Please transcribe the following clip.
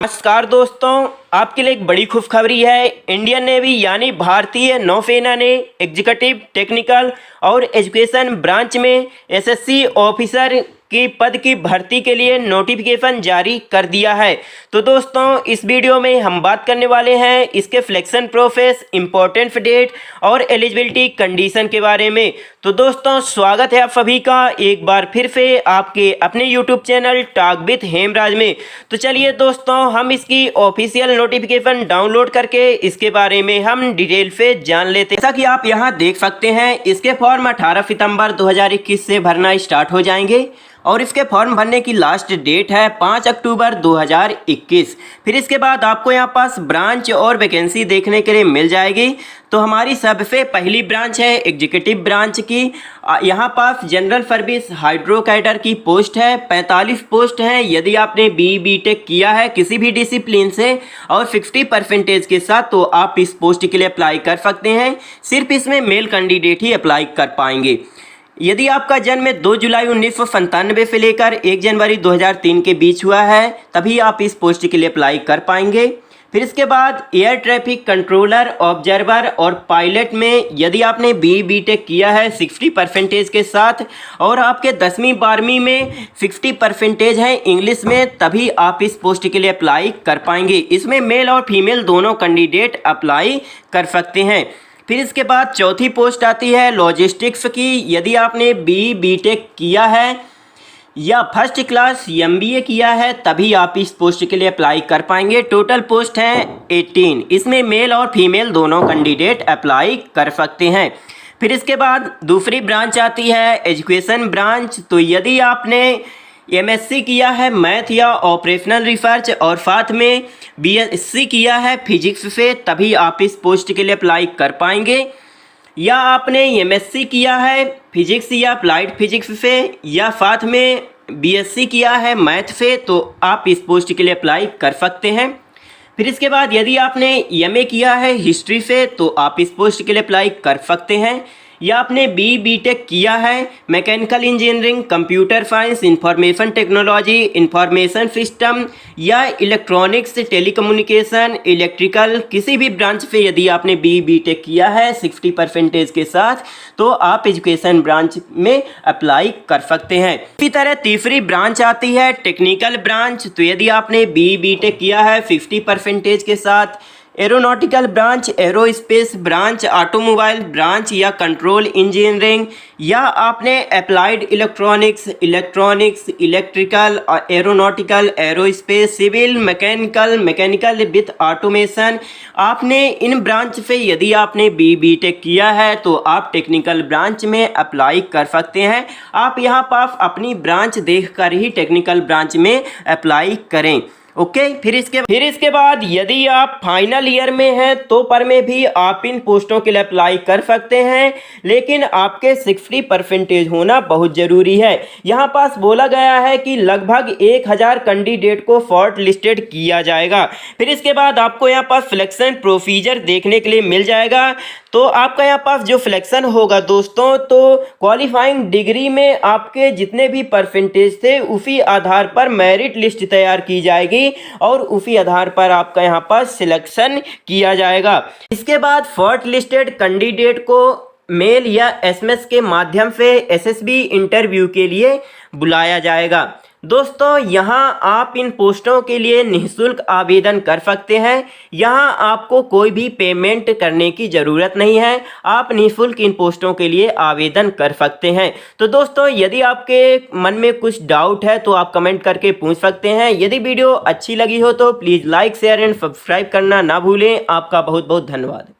नमस्कार दोस्तों, आपके लिए एक बड़ी खुशखबरी है। इंडियन नेवी यानी भारतीय नौसेना ने एग्जीक्यूटिव, टेक्निकल और एजुकेशन ब्रांच में एसएससी ऑफिसर की पद की भर्ती के लिए नोटिफिकेशन जारी कर दिया है। तो दोस्तों, इस वीडियो में हम बात करने वाले हैं इसके सिलेक्शन प्रोसेस, इम्पोर्टेंट डेट और एलिजिबिलिटी कंडीशन के बारे में। तो दोस्तों, स्वागत है आप सभी का एक बार फिर से आपके अपने YouTube channel talk with Hemraj में। तो चलिए दोस्तों, हम इसकी ऑफिशियल नोटिफिकेशन डाउनलोड करके इसके बारे में हम डिटेल से जान लेते हैं। जैसा कि आप यहाँ देख सकते हैं, इसके फॉर्म 18 सितंबर 2021 से भरना स्टार्ट हो जाएंगे और इसके फॉर्म भरने की लास्ट डेट है 5 अक्टूबर 2021। फिर इसके बाद आपको यहाँ पास ब्रांच और वैकेंसी देखने के लिए मिल जाएगी। तो हमारी सबसे पहली ब्रांच है एग्जीक्यूटिव ब्रांच की। यहाँ पास जनरल सर्विस हाइड्रो कैडर की पोस्ट है, 45 पोस्ट हैं। यदि आपने BTech किया है किसी भी डिसिप्लिन से और 60% के साथ, तो आप इस पोस्ट के लिए अप्लाई कर सकते हैं। सिर्फ इसमें मेल कैंडिडेट ही अप्लाई कर पाएंगे। यदि आपका जन्म 2 जुलाई 1997 से लेकर 1 जनवरी 2003 के बीच हुआ है, तभी आप इस पोस्ट के लिए अप्लाई कर पाएंगे। फिर इसके बाद एयर ट्रैफिक कंट्रोलर, ऑब्जर्वर और पायलट में यदि आपने BTech किया है 60% के साथ और आपके 10वीं 12वीं में 60% है इंग्लिश में, तभी आप इस पोस्ट के लिए अप्लाई कर पाएंगे। इसमें मेल और फीमेल दोनों कैंडिडेट अप्लाई कर सकते हैं। फिर इसके बाद चौथी पोस्ट आती है लॉजिस्टिक्स की। यदि आपने BTech किया है या फर्स्ट क्लास MBA किया है, तभी आप इस पोस्ट के लिए अप्लाई कर पाएंगे। टोटल पोस्ट हैं 18। इसमें मेल और फीमेल दोनों कैंडिडेट अप्लाई कर सकते हैं। फिर इसके बाद दूसरी ब्रांच आती है एजुकेशन ब्रांच। तो यदि आपने MSc किया है मैथ या ऑपरेशनल रिसर्च और साथ में BSc किया है फिजिक्स से, तभी आप इस पोस्ट के लिए अप्लाई कर पाएंगे। या आपने MSc किया है फिजिक्स या अप्लाइड फिजिक्स से या साथ में BSc किया है मैथ से, तो आप इस पोस्ट के लिए अप्लाई कर सकते हैं। फिर इसके बाद यदि आपने MA किया है हिस्ट्री से, तो आप इस पोस्ट के लिए अप्लाई कर सकते हैं। या आपने BTech किया है mechanical engineering, computer science, information technology, information system या इलेक्ट्रॉनिक्स, टेलीकम्युनिकेशन, इलेक्ट्रिकल, किसी भी ब्रांच से यदि आपने BTech किया है 60% के साथ, तो आप एजुकेशन ब्रांच में अप्लाई कर सकते हैं। इसी तरह तीसरी ब्रांच आती है टेक्निकल ब्रांच। तो यदि आपने BTech किया है 60% के साथ, aeronautical branch, aerospace branch, automobile branch या कंट्रोल इंजीनियरिंग, या आपने applied electronics, electrical, aeronautical, aerospace, civil, mechanical with automation, आपने इन ब्रांच से यदि आपने BTech किया है, तो आप टेक्निकल ब्रांच में अप्लाई कर सकते हैं। आप यहाँ पास अपनी ब्रांच देखकर ही टेक्निकल ब्रांच में अप्लाई करें। ओके। फिर इसके बाद यदि आप फाइनल ईयर में हैं, तो पर में भी आप इन पोस्टों के लिए अप्लाई कर सकते हैं, लेकिन आपके 60% होना बहुत ज़रूरी है। यहाँ पास बोला गया है कि लगभग 1000 कैंडिडेट को शॉर्ट लिस्टेड किया जाएगा। फिर इसके बाद आपको यहाँ पास सिलेक्शन प्रोसीजर देखने के लिए मिल जाएगा। तो आपका यहाँ पास जो सिलेक्शन होगा दोस्तों, तो क्वालिफाइंग डिग्री में आपके जितने भी परसेंटेज थे उसी आधार पर मेरिट लिस्ट तैयार की जाएगी और उसी आधार पर आपका यहाँ पर सिलेक्शन किया जाएगा। इसके बाद शॉर्ट लिस्टेड कैंडिडेट को मेल या SMS के माध्यम से SSB इंटरव्यू के लिए बुलाया जाएगा। दोस्तों, यहाँ आप इन पोस्टों के लिए निःशुल्क आवेदन कर सकते हैं। यहाँ आपको कोई भी पेमेंट करने की ज़रूरत नहीं है। आप निःशुल्क इन पोस्टों के लिए आवेदन कर सकते हैं। तो दोस्तों, यदि आपके मन में कुछ डाउट है तो आप कमेंट करके पूछ सकते हैं। यदि वीडियो अच्छी लगी हो तो please like, share and subscribe करना ना भूलें। आपका बहुत बहुत धन्यवाद।